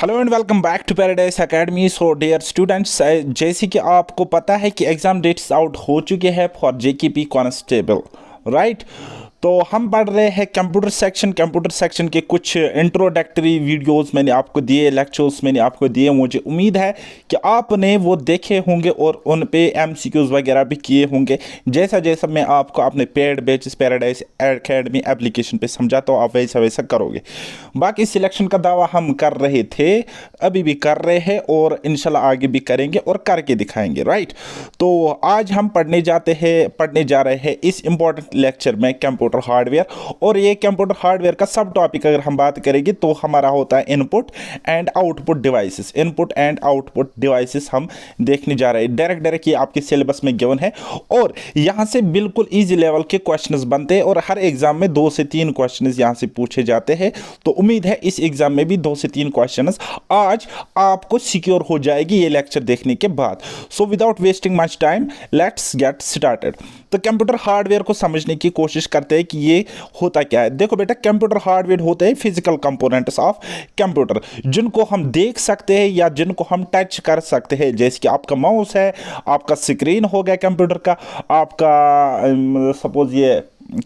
Hello and welcome back to Paradise Academy. So dear students, जैसे कि आपको पता है कि एग्ज़ाम डेट्स आउट हो चुके हैं फॉर जेकेपी कांस्टेबल, राइट। तो हम पढ़ रहे हैं कंप्यूटर सेक्शन के कुछ इंट्रोडक्टरी वीडियोस मैंने आपको दिए, लेक्चर्स मैंने आपको दिए। मुझे उम्मीद है कि आपने वो देखे होंगे और उन पे एमसीक्यूज वगैरह भी किए होंगे। जैसा जैसा मैं आपको अपने paid batches paradise academy application पे समझाता हूँ, आप वैसा वैसा करोगे। बाकी सिलेक्शन का दावा हम कर रहे थे, अभी भी कर रहे हैं और इंशाल्लाह आगे भी करेंगे और करके दिखाएंगे, राइट। तो आज हम पढ़ने जा रहे हैं इस इंपॉर्टेंट लेक्चर में कंप्यूटर हार्डवेयर। और ये कंप्यूटर हार्डवेयर का सब टॉपिक अगर हम बात करेंगे तो हमारा होता है इनपुट एंड आउटपुट डिवाइसेस हम देखने जा रहे हैं। डायरेक्ट ये आपके सिलेबस में गिवन है और यहाँ से बिल्कुल इजी लेवल के क्वेश्चंस बनते हैं और हर एग्जाम में 2 से 3 क्वेश्चंस यहाँ से पूछे जाते हैं। तो उम्मीद है इस एग्जाम में भी 2 से 3 क्वेश्चंस आज आपको सिक्योर हो जाएगी ये लेक्चर देखने के बाद। So without wasting much time let's get started. तो कंप्यूटर हार्डवेयर को समझने की कोशिश करते हैं कि ये होता क्या है। देखो बेटा, कंप्यूटर हार्डवेयर होते हैं फिजिकल कंपोनेंट्स ऑफ कंप्यूटर, जिनको हम देख सकते हैं या जिनको हम टच कर सकते हैं। जैसे कि आपका माउस है, आपका स्क्रीन हो गया कंप्यूटर का, आपका सपोज ये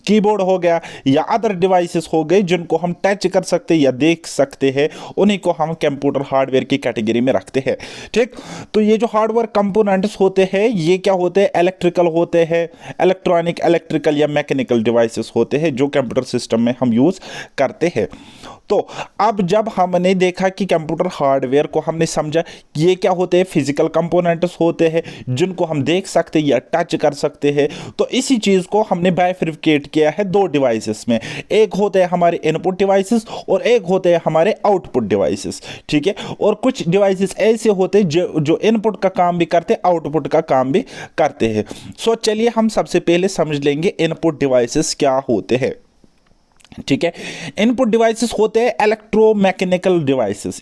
कीबोर्ड हो गया या अदर डिवाइसेस हो गए जिनको हम टच कर सकते हैं या देख सकते हैं, उन्हीं को हम कंप्यूटर हार्डवेयर की कैटेगरी में रखते हैं, ठीक। तो ये जो हार्डवेयर कंपोनेंट्स होते हैं ये क्या होते हैं, इलेक्ट्रिकल होते हैं, इलेक्ट्रिकल या मैकेनिकल डिवाइसेस होते हैं जो कंप्यूटर सिस्टम में हम यूज करते हैं। तो अब जब हमने देखा कि कंप्यूटर हार्डवेयर को हमने समझा ये क्या होते हैं, फिजिकल कंपोनेंट्स होते हैं जिनको हम देख सकते हैं या टच कर सकते हैं। तो इसी चीज को हमने बाइफरकेट किया है 2 डिवाइसेस में। एक होते हैं हमारे इनपुट डिवाइसेस और एक होते हैं हमारे आउटपुट डिवाइसेस, ठीक है। और कुछ डिवाइसेस ऐसे होते हैं जो इनपुट का काम भी करते हैं, आउटपुट का काम भी करते हैं। सो चलिए हम सबसे पहले समझ लेंगे इनपुट डिवाइसेस क्या होते हैं, ठीक है। इनपुट डिवाइसेस होते हैं इलेक्ट्रोमैकेनिकल डिवाइसेस,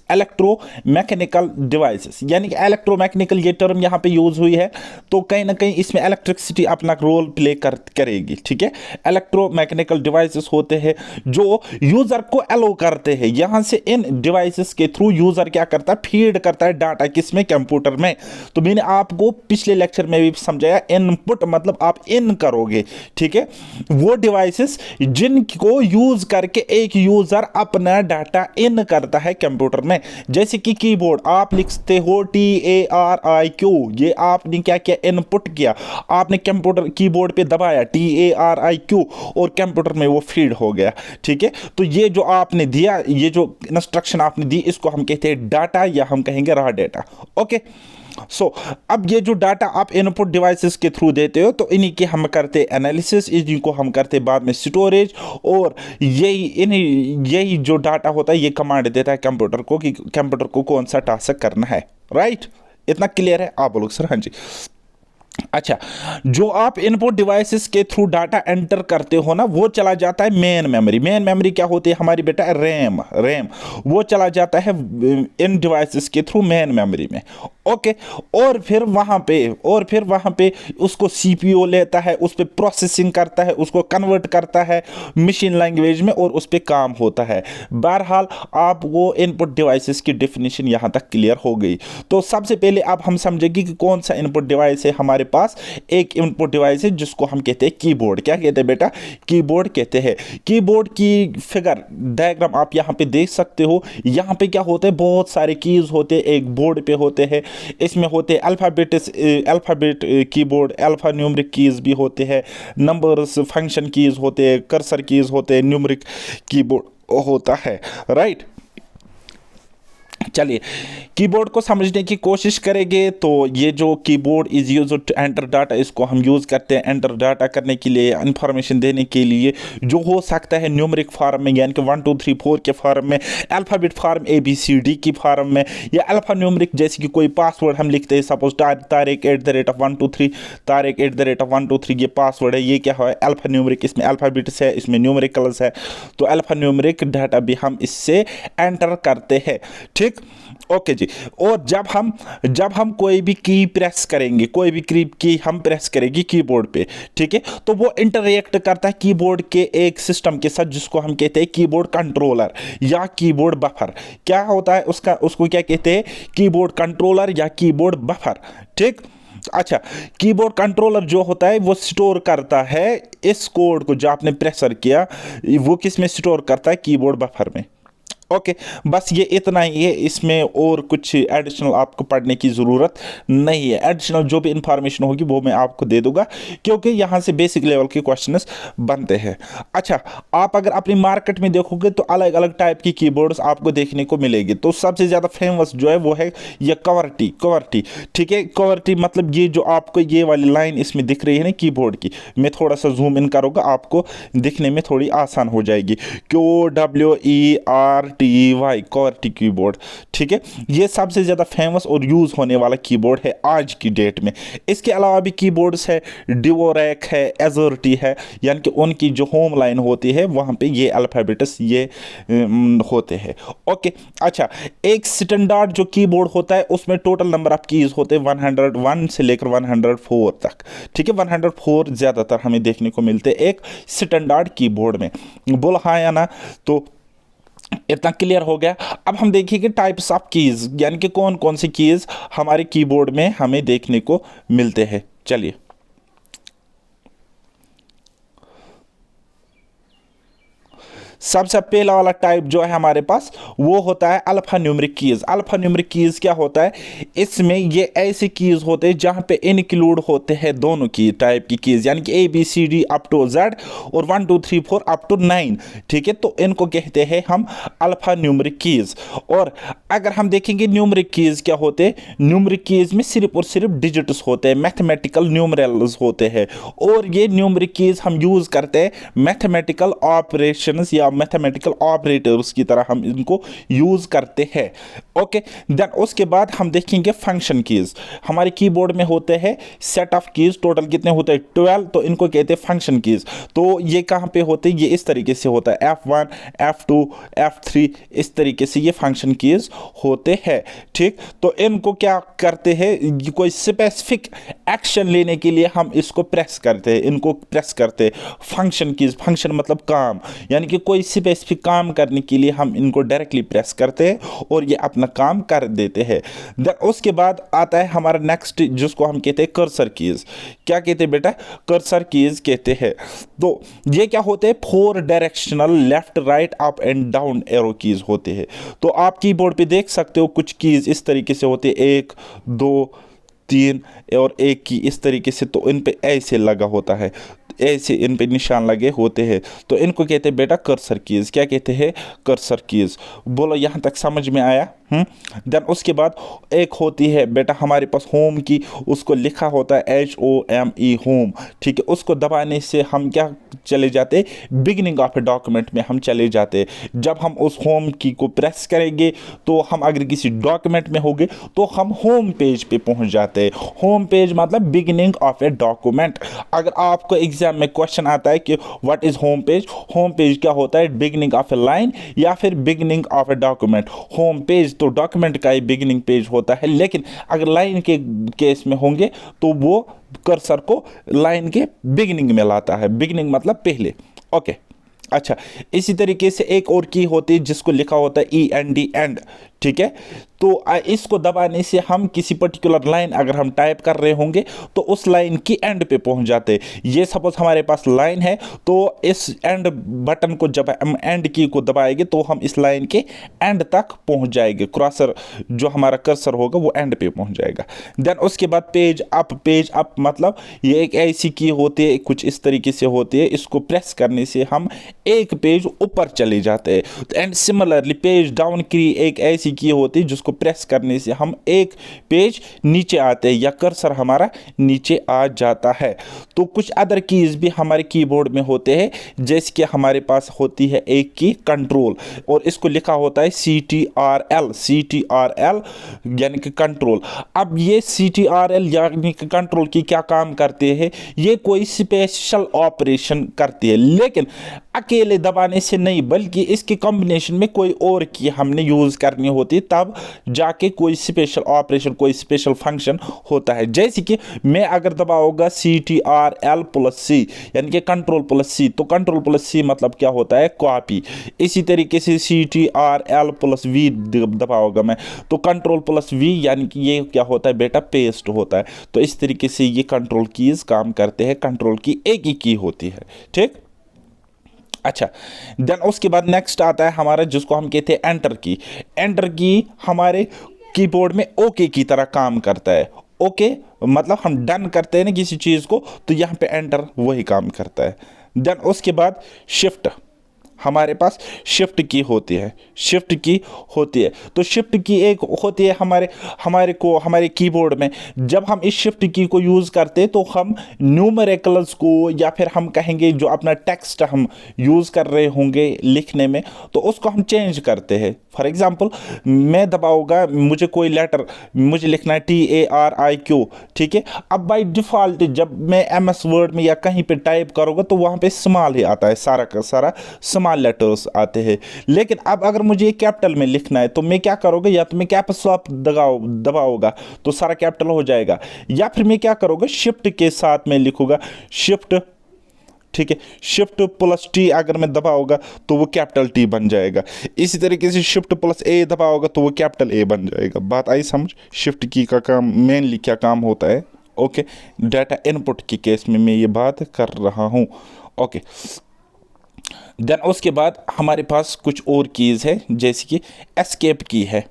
यानी कि इलेक्ट्रोमैकेनिकल ये टर्म यहां पे यूज हुई है तो कहीं ना कहीं इसमें इलेक्ट्रिसिटी अपना रोल प्ले करेगी, ठीक है। इलेक्ट्रोमैकेनिकल डिवाइसेस होते हैं जो यूजर को अलो करते हैं। यहां से इन डिवाइसेस के थ्रू यूजर क्या करता है, फीड करता है डाटा किसमें, कंप्यूटर में। तो मैंने आपको पिछले लेक्चर में भी समझाया, इनपुट मतलब आप इन करोगे, ठीक है। वो डिवाइसेस जिनको यूज करके एक यूजर अपना डाटा इन करता है कंप्यूटर में। जैसे कि कीबोर्ड आप लिखते हो TARIQ, ये आपने क्या किया, इनपुट किया, आपने कंप्यूटर कीबोर्ड पे दबाया TARIQ और कंप्यूटर में वो फीड हो गया, ठीक है। तो ये जो आपने दिया, ये जो इंस्ट्रक्शन आपने दी, इसको हम कहते हैं डाटा या हम कहेंगे रॉ डाटा, ओके। सो अब ये जो डाटा आप इनपुट डिवाइसेस के थ्रू देते हो तो इन्हीं के हम करते एनालिसिस, इन्हीं को हम करते बाद में स्टोरेज, और यही जो डाटा होता है ये कमांड देता है कंप्यूटर को कि कंप्यूटर को कौन सा टास्क करना है, राइट। इतना क्लियर है आप लोग सर? हाँ जी। अच्छा, जो आप इनपुट डिवाइसेस के थ्रू डाटा एंटर करते हो ना, वो चला जाता है मेन मेमोरी क्या होती है हमारी बेटा, रैम वो चला जाता है इन डिवाइसेस के थ्रू मेन मेमोरी में, ओके। और फिर वहां पे उसको सीपीयू लेता है, उस पर प्रोसेसिंग करता है, उसको कन्वर्ट करता है मशीन लैंग्वेज में और उस पर काम होता है। बहरहाल आप वो इनपुट डिवाइसेस की डेफिनेशन यहां तक क्लियर हो गई। तो सबसे पहले अब हम समझेंगे कि कौन सा इनपुट डिवाइस है हमारे पास। एक इनपुट डिवाइस है जिसको हम कहते हैं कीबोर्ड। क्या कहते हैं बेटा, कीबोर्ड कहते हैं। कीबोर्ड की फिगर डायग्राम आप यहां पे देख सकते हो। यहां पे क्या होते हैं, बहुत सारे कीज होते हैं एक बोर्ड पे होते हैं। इसमें होते हैं alphabet keyboard, alpha numeric keys भी होते हैं, नंबर्स फंक्शन कीज होते हैं, कर्सर कीज होते हैं, न्यूमरिक कीबोर्ड होता है, राइट। चलिए कीबोर्ड को समझने की कोशिश करेंगे। तो ये जो keyboard is use to enter data, इसको हम यूज करते हैं एंटर डाटा करने के लिए, इंफॉर्मेशन देने के लिए, जो हो सकता है न्यूमरिक फॉर्म में, यानी कि 1 2 3 4 के फॉर्म में, अल्फाबेट फॉर्म ABCD की फॉर्म में, या अल्फा न्यूमरिक जैसे कि कोई पासवर्ड हम लिखते हैं, सपोज तारिक @123 तारिक @123 ये पासवर्ड है। ये क्या है, अल्फा न्यूमरिक, इसमें अल्फाबेट्स है, इसमें न्यूमरिकल्स है। तो अल्फा न्यूमरिक डाटा भी हम इससे एंटर करते हैं, ठीक। ओके जी। और जब हम कोई भी की प्रेस करेंगे, कोई भी की हम प्रेस करेंगे कीबोर्ड पे, ठीक है, तो वो इंटरेक्ट करता है कीबोर्ड के एक सिस्टम के साथ जिसको हम कहते हैं कीबोर्ड कंट्रोलर या कीबोर्ड बफर। क्या होता है उसको क्या कहते हैं, कीबोर्ड कंट्रोलर या कीबोर्ड बफर, ठीक। अच्छा, कीबोर्ड कंट्रोलर जो होता है वो स्टोर करता है इस कोड को जो आपने प्रेसर किया, वो किस में स्टोर करता है, कीबोर्ड बफर में। ओके, बस ये इतना ही है, इसमें और कुछ एडिशनल आपको पढ़ने की ज़रूरत नहीं है। एडिशनल जो भी इंफॉर्मेशन होगी वो मैं आपको दे दूंगा, क्योंकि यहाँ से बेसिक लेवल के क्वेश्चंस बनते हैं। अच्छा, आप अगर अपनी मार्केट में देखोगे तो अलग अलग टाइप की कीबोर्ड्स आपको देखने को मिलेगी। तो सबसे ज़्यादा फेमस जो है वो है ये कवर्टी, ठीक है। कवर्टी मतलब ये जो आपको ये वाली लाइन इसमें दिख रही है ना कीबोर्ड की, मैं थोड़ा सा जूम इन करूँगा, आपको दिखने में थोड़ी आसान हो जाएगी। QWERTY कवर्टी कीबोर्ड, ठीक है। ये सबसे ज़्यादा फेमस और यूज़ होने वाला कीबोर्ड है आज की डेट में। इसके अलावा भी कीबोर्ड्स है, डिवोरैक है, एजोरिटी है, यानी कि उनकी जो होम लाइन होती है वहाँ पे ये अल्फ़ाबेट्स ये होते हैं। ओके, अच्छा, एक स्टैंडर्ड जो कीबोर्ड होता है उसमें टोटल नंबर ऑफ कीज़ होते हैं 101 से लेकर 104 तक, ठीक है। 104 ज़्यादातर हमें देखने को मिलते हैं एक स्टैंडर्ड कीबोर्ड में। बोल हाँ या ना, तो इतना क्लियर हो गया। अब हम देखेंगे टाइप्स ऑफ कीज, यानी कि कौन कौन सी कीज हमारे कीबोर्ड में हमें देखने को मिलते हैं। चलिए, सबसे पहला वाला टाइप जो है हमारे पास वो होता है alpha numeric keys. Alpha numeric keys क्या होता है, इसमें ये ऐसे कीज होते हैं जहां पे इंक्लूड होते हैं दोनों की टाइप की कीज, यानी कि ABCD अप टू Z और 1 2 3 4 अप टू 9, ठीक है। तो इनको कहते हैं हम अल्फा न्यूमेरिक कीज। और अगर हम देखेंगे न्यूमेरिक कीज क्या होते हैं, न्यूमेरिक कीज में सिर्फ और सिर्फ डिजिट्स होते हैं, मैथमेटिकल न्यूमरल्स होते हैं। और ये न्यूमेरिक कीज हम यूज करते हैं मैथमेटिकल ऑपरेशंस या मैथमेटिकल ऑपरेटर्स की तरह हम इनको यूज करते हैं। ओके, देन उसके बाद हम देखेंगे फंक्शन कीज। हमारे कीबोर्ड में होते हैं सेट ऑफ कीज, टोटल कितने होते हैं 12, तो इनको कहते हैं फंक्शन कीज। तो ये कहां पे होते हैं, ये इस तरीके से होता है F1 F2 F3, इस तरीके से ये फंक्शन कीज होते हैं, ठीक। तो इनको क्या करते हैं, कोई स्पेसिफिक एक्शन लेने के लिए हम इसको प्रेस करते हैं, इनको प्रेस करते हैं। फंक्शन कीज, फंक्शन मतलब काम, यानी कि कोई स्पेसिफिक काम करने के लिए हम इनको डायरेक्टली प्रेस करते हैं और ये अपना काम कर देते हैं। देन उसके बाद आता है हमारा नेक्स्ट, जिसको हम कहते हैं कर्सर कीज। क्या कहते हैं बेटा, कर्सर कीज कहते हैं। तो ये क्या होते हैं, 4 directional left right up and down arrow keys होते हैं। तो आप कीबोर्ड पे देख सकते हो कुछ कीज इस तरीके से होते हैं, 1 2 3 और एक की इस तरीके से, तो इन पे ऐसे लगा होता है, ऐसे इन पे निशान लगे होते हैं, तो इनको कहते हैं बेटा कर्सर कीज। क्या कहते हैं, कर्सर कीज। बोलो यहाँ तक समझ में आया। देन उसके बाद एक होती है बेटा हमारे पास होम की, उसको लिखा होता है HOME होम, ठीक है। उसको दबाने से हम क्या चले जाते, बिगिनिंग ऑफ ए डॉक्यूमेंट में हम चले जाते। जब हम उस होम की को प्रेस करेंगे तो हम अगर किसी डॉक्यूमेंट में होंगे तो हम होम पेज पे पहुंच जाते हैं। होम पेज मतलब बिगिनिंग ऑफ ए डॉक्यूमेंट। अगर आपको एग्जाम में क्वेश्चन आता है कि what is home page, home page क्या होता है, बिगिनिंग ऑफ ए लाइन या फिर beginning of a document. Home page तो डॉक्यूमेंट का ही बिगिनिंग पेज होता है, लेकिन अगर लाइन के केस में होंगे तो वो कर्सर को लाइन के बिगिनिंग में लाता है। बिगिनिंग मतलब पहले। ओके, अच्छा, इसी तरीके से एक और की होती है जिसको लिखा होता है END एंड, ठीक है। तो इसको दबाने से हम किसी पर्टिकुलर लाइन अगर हम टाइप कर रहे होंगे तो उस लाइन की एंड पे पहुंच जाते हैं। ये सपोज हमारे पास लाइन है, तो इस एंड बटन को जब हम एंड की को दबाएंगे तो हम इस लाइन के एंड तक पहुंच जाएंगे। क्रॉसर जो हमारा कर्सर होगा वो एंड पे पहुंच जाएगा। देन उसके बाद पेज अप मतलब ये एक ऐसी की होती है, कुछ इस तरीके से होती है, इसको प्रेस करने से हम एक पेज ऊपर चले जाते हैं। एंड सिमिलरली पेज डाउन की एक ऐसी की होती है जिसको प्रेस करने से हम एक पेज नीचे आते हैं या कर्सर हमारा नीचे आ जाता है। तो कुछ अदर कीज भी हमारे कीबोर्ड में होते हैं, जैसे कि हमारे पास होती है एक की कंट्रोल, और इसको लिखा होता है CTRL यानी कि कंट्रोल। अब ये CTRL यानी कि कंट्रोल की क्या काम करते हैं, ये कोई स्पेशल ऑपरेशन करती है। लेकिन अकेले दबाने से नहीं, बल्कि इसके कॉम्बिनेशन में कोई और की हमने यूज़ करनी होती है, तब जाके कोई स्पेशल ऑपरेशन, कोई स्पेशल फंक्शन होता है। जैसे कि मैं अगर दबाऊंगा CTRL+C यानी कि कंट्रोल+C, तो कंट्रोल+C मतलब क्या होता है, कॉपी। इसी तरीके से CTRL+V दबाऊंगा मैं, तो कंट्रोल+V यानी कि ये क्या होता है बेटा, पेस्ट होता है। तो इस तरीके से ये कंट्रोल कीज काम करते हैं, कंट्रोल की एक ही की होती है, ठीक। अच्छा, देन उसके बाद नेक्स्ट आता है हमारा, जिसको हम कहते हैं एंटर की। एंटर की हमारे कीबोर्ड में ओके की तरह काम करता है। ओके मतलब हम डन करते हैं ना किसी चीज़ को, तो यहाँ पे एंटर वही काम करता है। देन उसके बाद शिफ्ट, हमारे पास शिफ्ट की होती है, शिफ्ट की होती है। तो शिफ्ट की एक होती है हमारे कीबोर्ड में। जब हम इस शिफ्ट की को यूज़ करते हैं, तो हम न्यूमेरिकल्स को, या फिर हम कहेंगे जो अपना टेक्स्ट हम यूज़ कर रहे होंगे लिखने में, तो उसको हम चेंज करते हैं। फॉर एग्जांपल मैं दबाऊंगा, मुझे कोई लेटर मुझे लिखना है TARIQ, ठीक है। अब बाय डिफ़ॉल्ट जब मैं MS वर्ड में या कहीं पे टाइप करूँगा, तो वहाँ पे स्मॉल ही आता है, सारा का सारा स्मॉल लेटर्स आते हैं। लेकिन अब अगर मुझे कैपिटल में लिखना है, तो मैं क्या करूँगा, या तो मैं कैप्स लॉक दबाऊंगा तो सारा कैपिटल हो जाएगा, या फिर मैं क्या करूँगा, शिफ्ट के साथ में लिखूंगा शिफ्ट, ठीक है। Shift+T अगर मैं दबाऊंगा तो वो कैपिटल T बन जाएगा। इसी तरीके से Shift+A दबाओगा तो वो कैपिटल A बन जाएगा। बात आई समझ। शिफ्ट की का काम मेनली क्या काम होता है, ओके। डाटा इनपुट के केस में मैं ये बात कर रहा हूँ, ओके। देन उसके बाद हमारे पास कुछ और कीज़ है, जैसे कि एस्केप की है।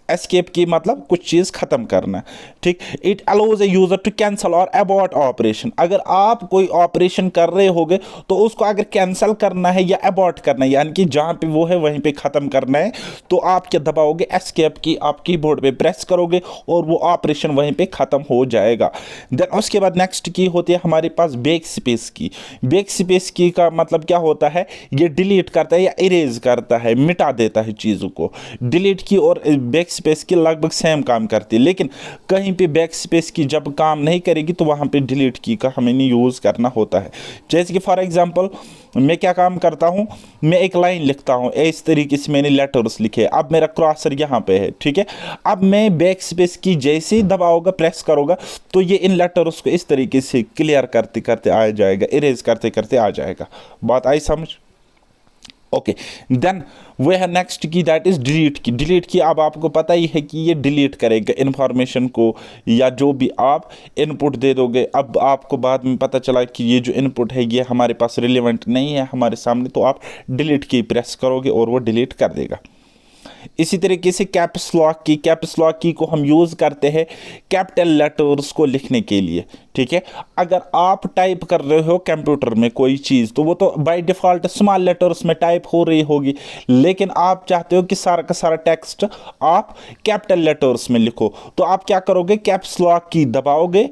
एस्केप की मतलब कुछ चीज़ ख़त्म करना, ठीक। It allows a user to cancel or abort operation. अगर आप कोई ऑपरेशन कर रहे होगे, तो उसको अगर कैंसिल करना है या अबॉर्ट करना है, यानी कि जहाँ पे वो है वहीं पे ख़त्म करना है, तो आप क्या दबाओगे, एस्केप की आप कीबोर्ड पे प्रेस करोगे और वो ऑपरेशन वहीं पे ख़त्म हो जाएगा। देन उसके बाद नेक्स्ट की होती है हमारे पास बैक स्पेस की। बैक स्पेस की का मतलब क्या होता है, ये डिलीट करता है या इरेज करता है, मिटा देता है चीज़ों को। डिलीट की और बैक स्पेस की लगभग सेम काम करती है, लेकिन कहीं पे बैक स्पेस की जब काम नहीं करेगी, तो वहाँ पे डिलीट की का हमें नहीं यूज़ करना होता है। जैसे कि फॉर एग्जांपल मैं क्या काम करता हूँ, मैं एक लाइन लिखता हूँ, इस तरीके से मैंने लेटर्स लिखे, अब मेरा क्रॉसर यहाँ पे है, ठीक है। अब मैं बैक स्पेस की जैसे ही दबाऊंगा, प्रेस करूँगा, तो ये इन लेटर्स को इस तरीके से क्लियर करते करते आ जाएगा, इरेज करते करते आ जाएगा। बात आई समझ, ओके। देन वो है नेक्स्ट की, दैट इज डिलीट की। डिलीट की अब आपको पता ही है कि ये डिलीट करेगा इंफॉर्मेशन को, या जो भी आप इनपुट दे दोगे। अब आपको बाद में पता चला कि ये जो इनपुट है ये हमारे पास रिलेवेंट नहीं है हमारे सामने, तो आप डिलीट की प्रेस करोगे और वो डिलीट कर देगा। इसी तरीके से कैप्स लॉक की, कैप्स लॉक की को हम यूज़ करते हैं कैपिटल लेटर्स को लिखने के लिए, ठीक है। अगर आप टाइप कर रहे हो कंप्यूटर में कोई चीज़, तो वो तो बाय डिफ़ॉल्ट स्मॉल लेटर्स में टाइप हो रही होगी, लेकिन आप चाहते हो कि सारा का सारा टेक्स्ट आप कैपिटल लेटर्स में लिखो, तो आप क्या करोगे, कैप्स लॉक की दबाओगे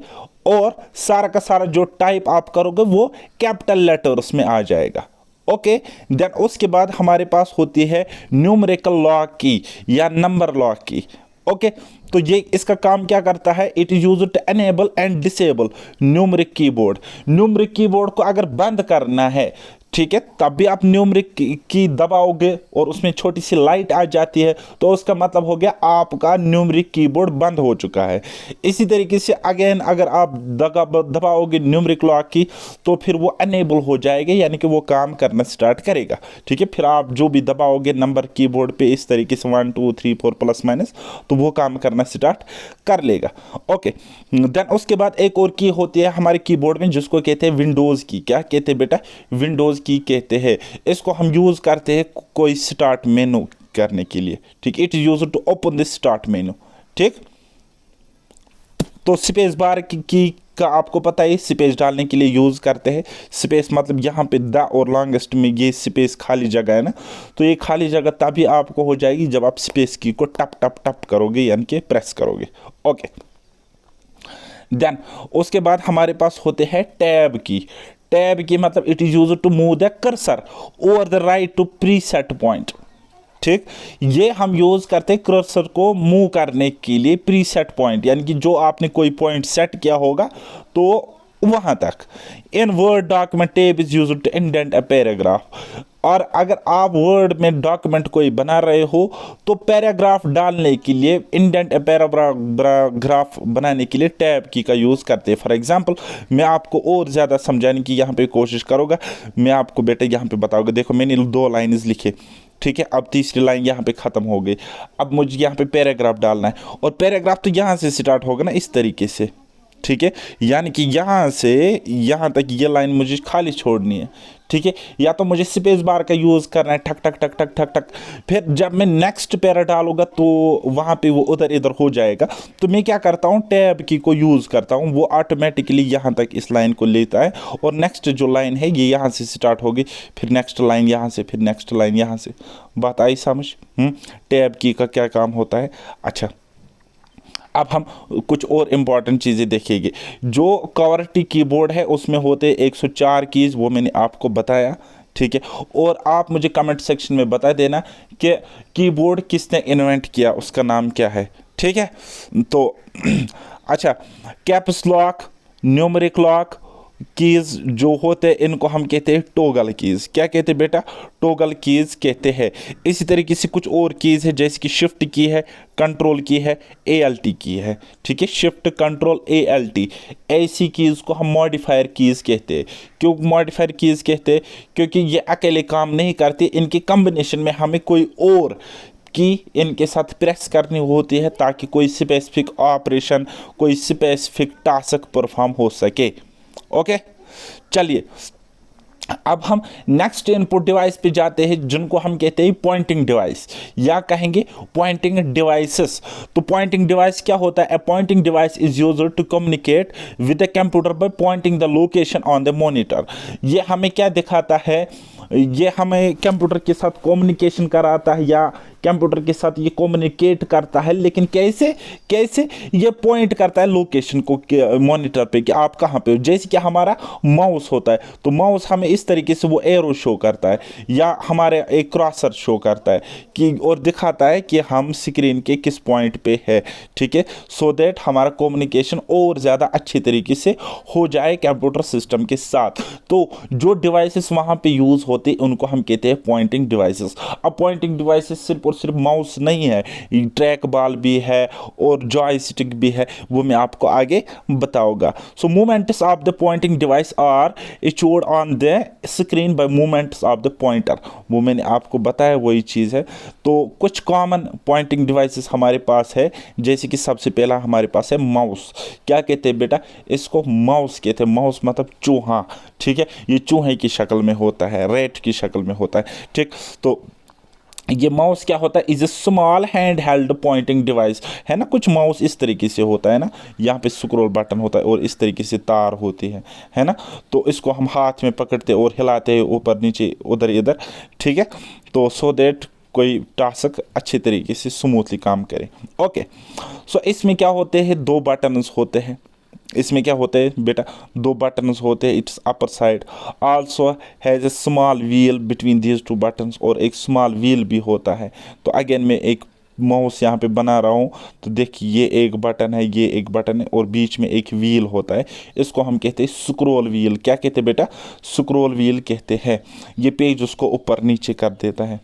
और सारा का सारा जो टाइप आप करोगे वो कैपिटल लेटर्स में आ जाएगा, ओके। देन उसके बाद हमारे पास होती है न्यूमेरिकल लॉक की या नंबर लॉक की, ओके। तो ये इसका काम क्या करता है, it is used to enable and disable numeric keyboard. Numeric keyboard को अगर बंद करना है, ठीक है, तब भी आप न्यूमेरिक की दबाओगे और उसमें छोटी सी लाइट आ जाती है, तो उसका मतलब हो गया आपका न्यूमेरिक कीबोर्ड बंद हो चुका है। इसी तरीके से अगेन अगर आप दबाओगे न्यूमेरिक लॉक की, तो फिर वो अनेबल हो जाएगा, यानी कि वो काम करना स्टार्ट करेगा, ठीक है। फिर आप जो भी दबाओगे नंबर कीबोर्ड पे इस तरीके से 1 2 3 4 प्लस माइनस, तो वो काम करना स्टार्ट कर लेगा, ओके। देन उसके बाद एक और की होती है हमारे कीबोर्ड में, जिसको कहते हैं विंडोज़ की। क्या कहते हैं बेटा, विंडोज़ की कहते हैं। इसको हम यूज़ करते हैं कोई स्टार्ट मेनू करने के लिए, ठीक। It is use to open this start menu, ठीक। तो स्पेस बार की का आपको पता है, स्पेस डालने के लिए यूज़ करते हैं। स्पेस मतलब यहाँ पे द और लॉन्गेस्ट में ये स्पेस खाली जगह है ना, तो ये खाली जगह तभी आपको हो जाएगी जब आप स्पेस की को टप टप टप करोगे, यानी कि प्रेस करोगे, ओके। देन उसके बाद हमारे पास होते हैं टैब की। टैब की मतलब it is used to move the cursor over the right to preset point, ठीक। ये हम यूज़ करते हैं कर्सर को मूव करने के लिए प्रीसेट पॉइंट, यानी कि जो आपने कोई पॉइंट सेट किया होगा, तो वहां तक। In Word document tab is used to indent a paragraph. और अगर आप वर्ड में डॉक्यूमेंट कोई बना रहे हो तो पैराग्राफ डालने के लिए, इंडेंट अ पैराग्राफ बनाने के लिए टैब की का यूज़ करते हैं। फॉर एग्जांपल मैं आपको और ज़्यादा समझाने की यहाँ पे कोशिश करूँगा। मैं आपको बेटा यहाँ पे बताऊँगा, देखो मैंने 2 लाइन्स लिखे, ठीक है, अब तीसरी लाइन यहाँ पे ख़त्म हो गई। अब मुझे यहाँ पे पैराग्राफ डालना है, और पैराग्राफ तो यहाँ से स्टार्ट होगा ना, इस तरीके से, ठीक है। यानी कि यहाँ से यहाँ तक ये लाइन मुझे खाली छोड़नी है, ठीक है। या तो मुझे स्पेस बार का यूज़ करना है, ठक ठक ठक ठक ठक ठक। फिर जब मैं नेक्स्ट पैरा डालूंगा तो वहाँ पे वो उधर इधर हो जाएगा। तो मैं क्या करता हूँ, टैब की को यूज़ करता हूँ, वो ऑटोमेटिकली यहाँ तक इस लाइन को लेता है, और नेक्स्ट जो लाइन है ये यहाँ से स्टार्ट होगी, फिर नेक्स्ट लाइन यहाँ से, फिर नेक्स्ट लाइन यहाँ से। बात आई समझ? टैब की का क्या काम होता है। अच्छा, अब हम कुछ और इम्पॉर्टेंट चीज़ें देखेंगे। जो कवर्टी कीबोर्ड है उसमें होते 104 कीज़, वो मैंने आपको बताया, ठीक है। और आप मुझे कमेंट सेक्शन में बता देना कि कीबोर्ड किसने इन्वेंट किया, उसका नाम क्या है, ठीक है। तो अच्छा, caps lock, numeric lock keys जो होते हैं इनको हम कहते हैं टॉगल कीज़। क्या कहते हैं बेटा? टॉगल कीज़ कहते हैं। इसी तरीके से कुछ और कीज़ है, जैसे कि शिफ्ट की है, कंट्रोल की है, ALT की है, ठीक है। शिफ्ट, कंट्रोल, ALT, ऐसी कीज़ को हम मॉडिफायर कीज़ कहते हैं। क्यों मॉडिफायर कीज़ कहते हैं? क्योंकि ये अकेले काम नहीं करती, इनके कम्बिनेशन में हमें कोई और की इनके साथ प्रेस करनी होती है ताकि कोई स्पेसिफिक ऑपरेशन, कोई स्पेसिफिक टास्क परफॉर्म हो सके। ओके, चलिए अब हम नेक्स्ट इनपुट डिवाइस पे जाते हैं, जिनको हम कहते हैं पॉइंटिंग डिवाइस, या कहेंगे पॉइंटिंग डिवाइसेस। तो पॉइंटिंग डिवाइस क्या होता है? A pointing device is used to communicate with the computer by pointing the location on the monitor. ये हमें क्या दिखाता है? ये हमें कंप्यूटर के साथ कम्युनिकेशन कराता है, या कंप्यूटर के साथ ये कम्युनिकेट करता है, लेकिन कैसे? कैसे ये पॉइंट करता है लोकेशन को मॉनिटर पे कि आप कहाँ पे हो। जैसे कि हमारा माउस होता है, तो माउस हमें इस तरीके से वो एरो शो करता है, या हमारे एक क्रॉसर शो करता है कि, और दिखाता है कि हम स्क्रीन के किस पॉइंट पे है, ठीक है। सो दैट हमारा कम्युनिकेशन और ज़्यादा अच्छी तरीके से हो जाए कंप्यूटर सिस्टम के साथ। तो जो डिवाइसेस वहाँ पे यूज़ होते हैं उनको हम कहते हैं पॉइंटिंग डिवाइसेस। अब पॉइंटिंग डिवाइसेस सिर्फ और सिर्फ माउस नहीं है, ट्रैक बॉल भी है और जॉयस्टिक भी है, वो मैं आपको आगे बताऊंगा। So movements of the pointing device are showed on the screen by movements of the pointer. वो मैंने आपको बताया, वही चीज़ है। तो कुछ कॉमन पॉइंटिंग डिवाइसेस हमारे पास है, जैसे कि सबसे पहला हमारे पास है माउस। क्या कहते हैं बेटा? इसको माउस कहते हैं। माउस मतलब चूहा, ठीक है। ये चूहे की शक्ल में होता है, रेट की शक्ल में होता है, ठीक। तो ये माउस क्या होता है? Is a small hand held pointing device, है ना। कुछ माउस इस तरीके से होता है ना, यहाँ पे स्क्रॉल बटन होता है और इस तरीके से तार होती है ना। तो इसको हम हाथ में पकड़ते और हिलाते हैं ऊपर नीचे उधर इधर, ठीक है। तो सो दैट कोई टास्क अच्छे तरीके से स्मूथली काम करे। ओके, सो इसमें क्या होते हैं? 2 बटन्स होते हैं। इसमें क्या होते हैं बेटा? 2 बटन्स होते हैं। It's upper side also has a small wheel between these 2 buttons, और एक स्मॉल व्हील भी होता है। तो अगेन मैं एक माउस यहाँ पे बना रहा हूँ, तो देखिए ये एक बटन है, ये एक बटन है, और बीच में एक व्हील होता है। इसको हम कहते हैं स्क्रॉल व्हील। क्या कहते हैं बेटा? स्क्रॉल व्हील कहते हैं। ये पेज उसको ऊपर नीचे कर देता है।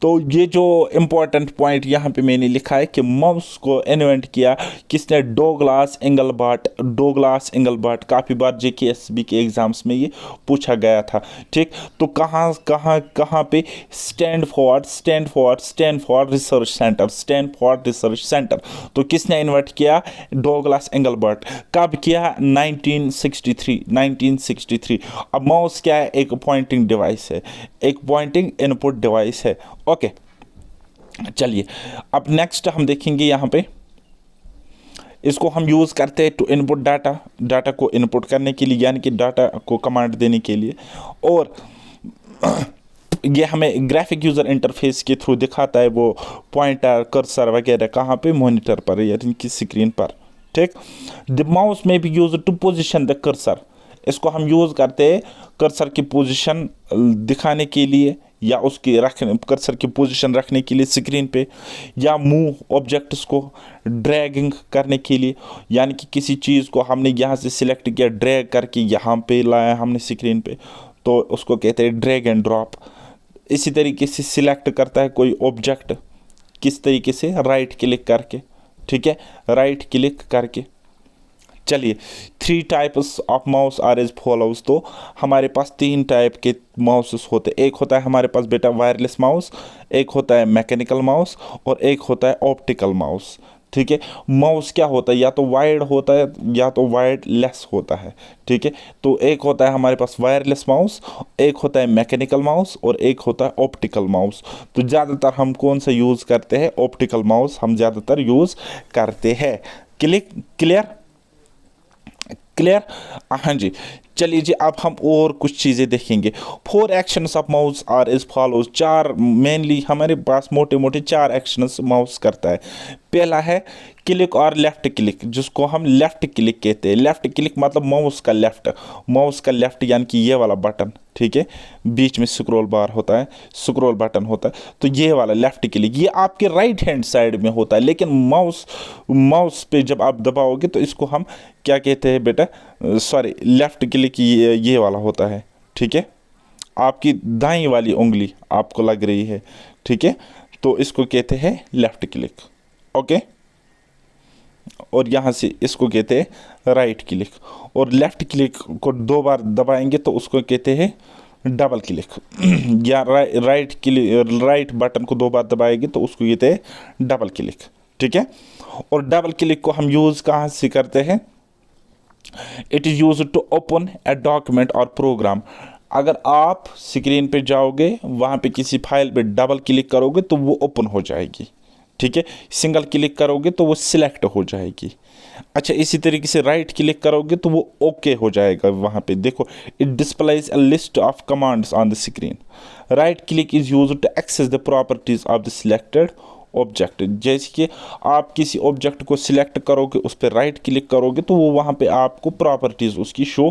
तो ये जो इम्पोर्टेंट पॉइंट यहाँ पे मैंने लिखा है कि माउस को इन्वेंट किया किसने? डोगलास एंगलबर्ट। डोगलास एंगलबर्ट, काफ़ी बार JKSB के एग्जाम्स में ये पूछा गया था, ठीक। तो कहाँ पे? Stanford research centre. Stanford research centre. तो किसने इन्वेंट किया? डोगलास एंगलबर्ट। कब किया? 1963। अब माउस क्या है? एक पॉइंटिंग डिवाइस है, एक पॉइंटिंग इनपुट डिवाइस है। ओके, चलिए अब नेक्स्ट हम देखेंगे। यहाँ पे इसको हम यूज़ करते हैं टू इनपुट डाटा को इनपुट करने के लिए, यानी कि डाटा को कमांड देने के लिए। और ये हमें ग्राफिक यूज़र इंटरफेस के थ्रू दिखाता है वो पॉइंटर, कर्सर वगैरह कहाँ पे? मॉनिटर पर, यानी कि स्क्रीन पर, ठीक। द माउस में भी use to position the cursor. इसको हम यूज़ करते हैं कर्सर की पोजीशन दिखाने के लिए, या उसकी रखने कर्सर की पोजीशन रखने के लिए स्क्रीन पे, या मूव ऑब्जेक्ट्स को ड्रैगिंग करने के लिए, यानी कि किसी चीज़ को हमने यहाँ से सिलेक्ट किया, ड्रैग करके यहाँ पे लाया हमने स्क्रीन पे, तो उसको कहते हैं ड्रैग एंड ड्रॉप। इसी तरीके से सिलेक्ट करता है कोई ऑब्जेक्ट, किस तरीके से, राइट क्लिक करके, ठीक है, राइट क्लिक करके। चलिए, 3 types of mouse are as follows. तो हमारे पास 3 टाइप के माउसेस होते हैं। एक होता है हमारे पास बेटा वायरलेस माउस, एक होता है मैकेनिकल माउस, और एक होता है ऑप्टिकल माउस, ठीक है। माउस क्या होता है, या तो वायर्ड होता है या तो वायरलेस होता है, ठीक है। तो एक होता है हमारे पास वायरलेस माउस, एक होता है मैकेनिकल माउस, और एक होता है ऑप्टिकल माउस। तो ज़्यादातर हम कौन सा यूज़ करते हैं, ऑप्टिकल माउस हम ज़्यादातर यूज़ करते हैं। क्लियर क्लियर, हाँ जी। चलिए जी, अब हम और कुछ चीज़ें देखेंगे। 4 actions of mouse are is follows. 4 mainly हमारे पास मोटे मोटे 4 एक्शंस माउस करता है। पहला है क्लिक और लेफ्ट क्लिक, जिसको हम लेफ्ट क्लिक कहते हैं। लेफ्ट क्लिक मतलब माउस का लेफ्ट यानी कि ये वाला बटन, ठीक है, बीच में स्क्रॉल बार होता है, स्क्रॉल बटन होता है, तो ये वाला लेफ्ट क्लिक ये आपके राइट हैंड साइड में होता है। लेकिन माउस पे जब आप दबाओगे तो इसको हम क्या कहते हैं बेटा, सॉरी, लेफ्ट क्लिक ये वाला होता है, ठीक है। आपकी दाईं वाली उंगली आपको लग रही है, ठीक है, तो इसको कहते हैं लेफ्ट क्लिक, ओके। और यहाँ से इसको कहते हैं राइट क्लिक, और लेफ्ट क्लिक को 2 बार दबाएंगे तो उसको कहते हैं डबल क्लिक या राइट क्लिक, राइट बटन को 2 बार दबाएंगे तो उसको कहते हैं डबल क्लिक, ठीक है। और डबल क्लिक को हम यूज़ कहाँ से करते हैं, it is use to open a document और प्रोग्राम। अगर आप स्क्रीन पे जाओगे, वहाँ पे किसी फाइल पे डबल क्लिक करोगे तो वो ओपन हो जाएगी, ठीक है। सिंगल क्लिक करोगे तो वो सिलेक्ट हो जाएगी। अच्छा, इसी तरीके से राइट क्लिक करोगे तो वो ओके हो जाएगा। वहाँ पे देखो, it displays a list of commands on the screen. Right click is use to access the properties of the selected object. जैसे कि आप किसी ऑब्जेक्ट को सिलेक्ट करोगे, उस पर राइट क्लिक करोगे तो वो वहाँ पे आपको प्रॉपर्टीज़ उसकी शो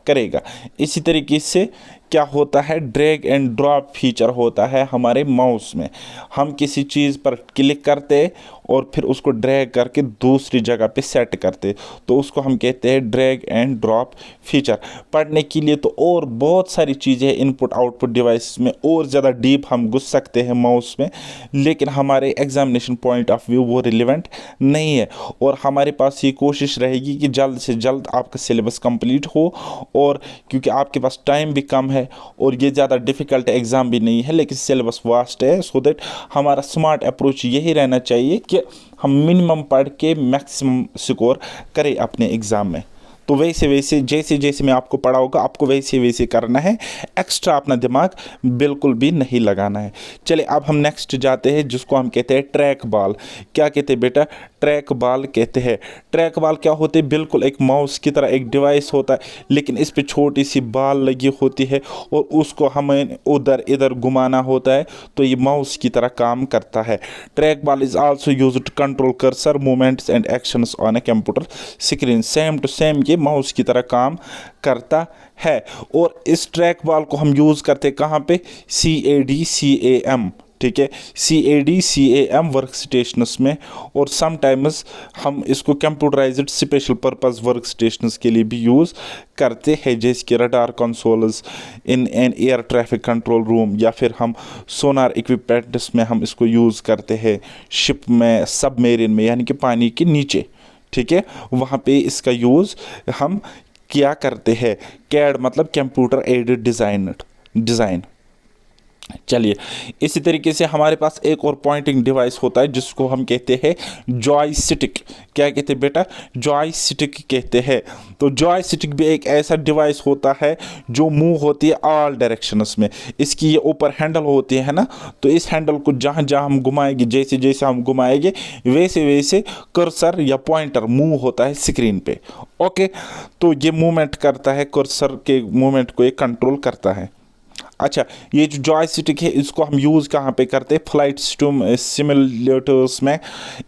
करेगा। इसी तरीके से क्या होता है, ड्रैग एंड ड्रॉप फीचर होता है हमारे माउस में। हम किसी चीज़ पर क्लिक करते और फिर उसको ड्रैग करके दूसरी जगह पे सेट करते, तो उसको हम कहते हैं ड्रैग एंड ड्रॉप फीचर। पढ़ने के लिए तो और बहुत सारी चीज़ें हैं इनपुट आउटपुट डिवाइस में, और ज़्यादा डीप हम घुस सकते हैं माउस में, लेकिन हमारे एग्जामिनेशन पॉइंट ऑफ व्यू वो रिलेवेंट नहीं है। और हमारे पास ये कोशिश रहेगी कि जल्द से जल्द आपका सिलेबस कंप्लीट हो, और क्योंकि आपके पास टाइम भी कम है और ये ज़्यादा डिफ़िकल्ट एग्ज़ाम भी नहीं है, लेकिन सिलेबस वास्ट है, सो दैट हमारा स्मार्ट अप्रोच यही रहना चाहिए कि हम मिनिमम पढ़ के मैक्सिमम स्कोर करें अपने एग्ज़ाम में। तो वैसे वैसे जैसे जैसे मैं आपको पढ़ाऊँगा, आपको वैसे वैसे करना है, एक्स्ट्रा अपना दिमाग बिल्कुल भी नहीं लगाना है। चलिए, अब हम नेक्स्ट जाते हैं, जिसको हम कहते हैं ट्रैक बॉल। क्या कहते हैं बेटा, ट्रैक बॉल कहते हैं। ट्रैक बॉल क्या होते हैं, बिल्कुल एक माउस की तरह एक डिवाइस होता है, लेकिन इस पर छोटी सी बॉल लगी होती है और उसको हमें उधर इधर घुमाना होता है, तो ये माउस की तरह काम करता है। Track ball is also used to control cursor movements and actions on a computer screen. Same to same ये माउस की तरह काम करता है। और इस ट्रैक बॉल को हम यूज़ करते हैं कहाँ पे, CAD/CAM, ठीक है, CAD/CAM वर्क स्टेशंस में, और समटाइम्स हम इसको computerised special purpose work stations के लिए भी यूज़ करते हैं, जैसे कि radar consoles in an air traffic control room, या फिर हम सोनार इक्विपमेंट्स में हम इसको यूज़ करते हैं, शिप में, सबमेरिन में, यानी कि पानी के नीचे, ठीक है, वहाँ पे इसका यूज़ हम क्या करते हैं। कैड मतलब कंप्यूटर एडेड डिज़ाइन। चलिए, इसी तरीके से हमारे पास एक और पॉइंटिंग डिवाइस होता है, जिसको हम कहते हैं जॉयस्टिक। क्या कहते हैं बेटा, जॉयस्टिक कहते हैं। तो जॉयस्टिक भी एक ऐसा डिवाइस होता है जो मूव होती है ऑल डायरेक्शंस में। इसकी ये ऊपर हैंडल होती है ना, तो इस हैंडल को जहाँ जहाँ हम घुमाएंगे, जैसे जैसे हम घुमाएंगे वैसे वैसे कर्सर या पॉइंटर मूव होता है स्क्रीन पे, ओके। तो ये मूवमेंट करता है, कर्सर के मूवमेंट को ये कंट्रोल करता है। अच्छा, ये जो जॉयस्टिक है इसको हम यूज़ कहाँ पे करते हैं? फ्लाइट सिमुलेटर्स में।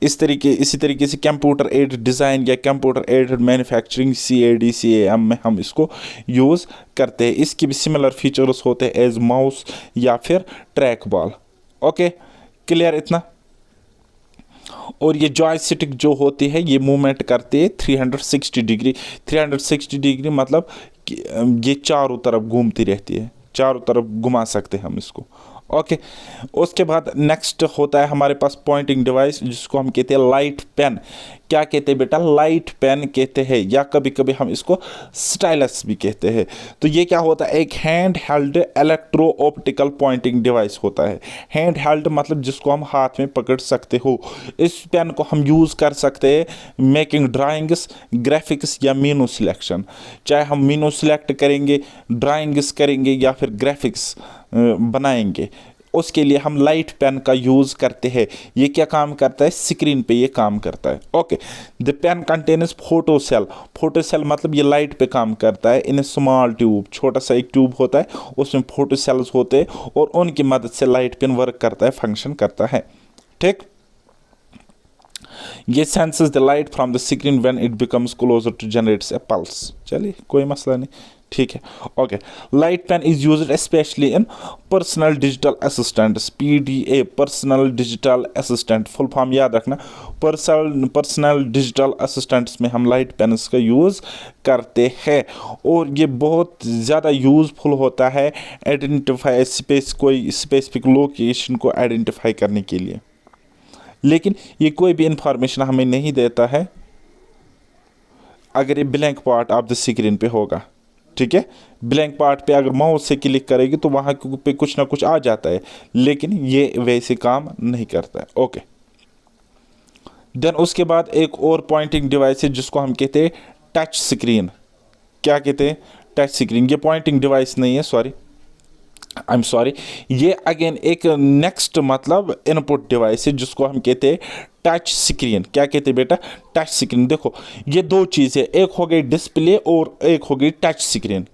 इसी तरीके से कंप्यूटर एडेड डिज़ाइन या computer aided manufacturing CAD CAM में हम इसको यूज़ करते हैं। इसकी भी सिमिलर फीचर्स होते हैं एज माउस या फिर ट्रैक बॉल। ओके, क्लियर इतना? और ये जॉयस्टिक जो होती है ये मूवमेंट करती है 360 डिग्री। 360 डिग्री मतलब कि ये चारों तरफ घूमती रहती है, चारों तरफ घुमा सकते हैं हम इसको। ओके, उसके बाद नेक्स्ट होता है हमारे पास पॉइंटिंग डिवाइस, जिसको हम कहते हैं लाइट पेन। क्या कहते हैं बेटा? लाइट पेन कहते हैं, या कभी कभी हम इसको स्टाइलस भी कहते हैं। तो ये क्या होता है? एक hand held electro optical pointing device होता है। हैंड हेल्ड मतलब जिसको हम हाथ में पकड़ सकते हो। इस पेन को हम यूज़ कर सकते हैं मेकिंग ड्राइंग्स, ग्राफिक्स या मीनू सिलेक्शन। चाहे हम मीनू सिलेक्ट करेंगे, ड्राइंग्स करेंगे या फिर ग्राफिक्स बनाएंगे, उसके लिए हम लाइट पेन का यूज़ करते हैं। ये क्या काम करता है? स्क्रीन पे ये काम करता है। Okay, the pen contains photo cell. Photo cell मतलब ये लाइट पे काम करता है इन स्मॉल ट्यूब। छोटा सा एक ट्यूब होता है, उसमें फोटो सेल्स होते हैं और उनकी मदद से लाइट पेन वर्क करता है, फंक्शन करता है। ठीक, ये senses the light from the screen when it becomes closer to generates a pulse. चलिए, कोई मसला नहीं, ठीक है। Okay, light pen is used specially in personal digital assistants, PDA, personal digital assistant full form याद रखना। पर्सनल डिजिटल असिस्टेंट्स में हम लाइट पेन्स का यूज़ करते हैं और ये बहुत ज़्यादा यूज़फुल होता है आइडेंटिफाई कोई स्पेसिफिक लोकेशन को आइडेंटिफाई करने के लिए। लेकिन ये कोई भी इंफॉर्मेशन हमें नहीं देता है अगर ये blank part of the screen पे होगा। ठीक है, ब्लैंक पार्ट पे अगर माउस से क्लिक करेगी तो वहाँ पे कुछ ना कुछ आ जाता है, लेकिन ये वैसे काम नहीं करता है। ओके, देन उसके बाद एक और पॉइंटिंग डिवाइस है जिसको हम कहते हैं टच स्क्रीन। क्या कहते हैं? Touch screen. ये पॉइंटिंग डिवाइस नहीं है, आई एम सॉरी, ये अगेन एक नेक्स्ट मतलब इनपुट डिवाइस है जिसको हम कहते हैं टच स्क्रीन। क्या कहते हैं बेटा? Touch screen. देखो, ये दो चीज़ें, एक हो गई डिस्प्ले और एक हो गई टच स्क्रीन।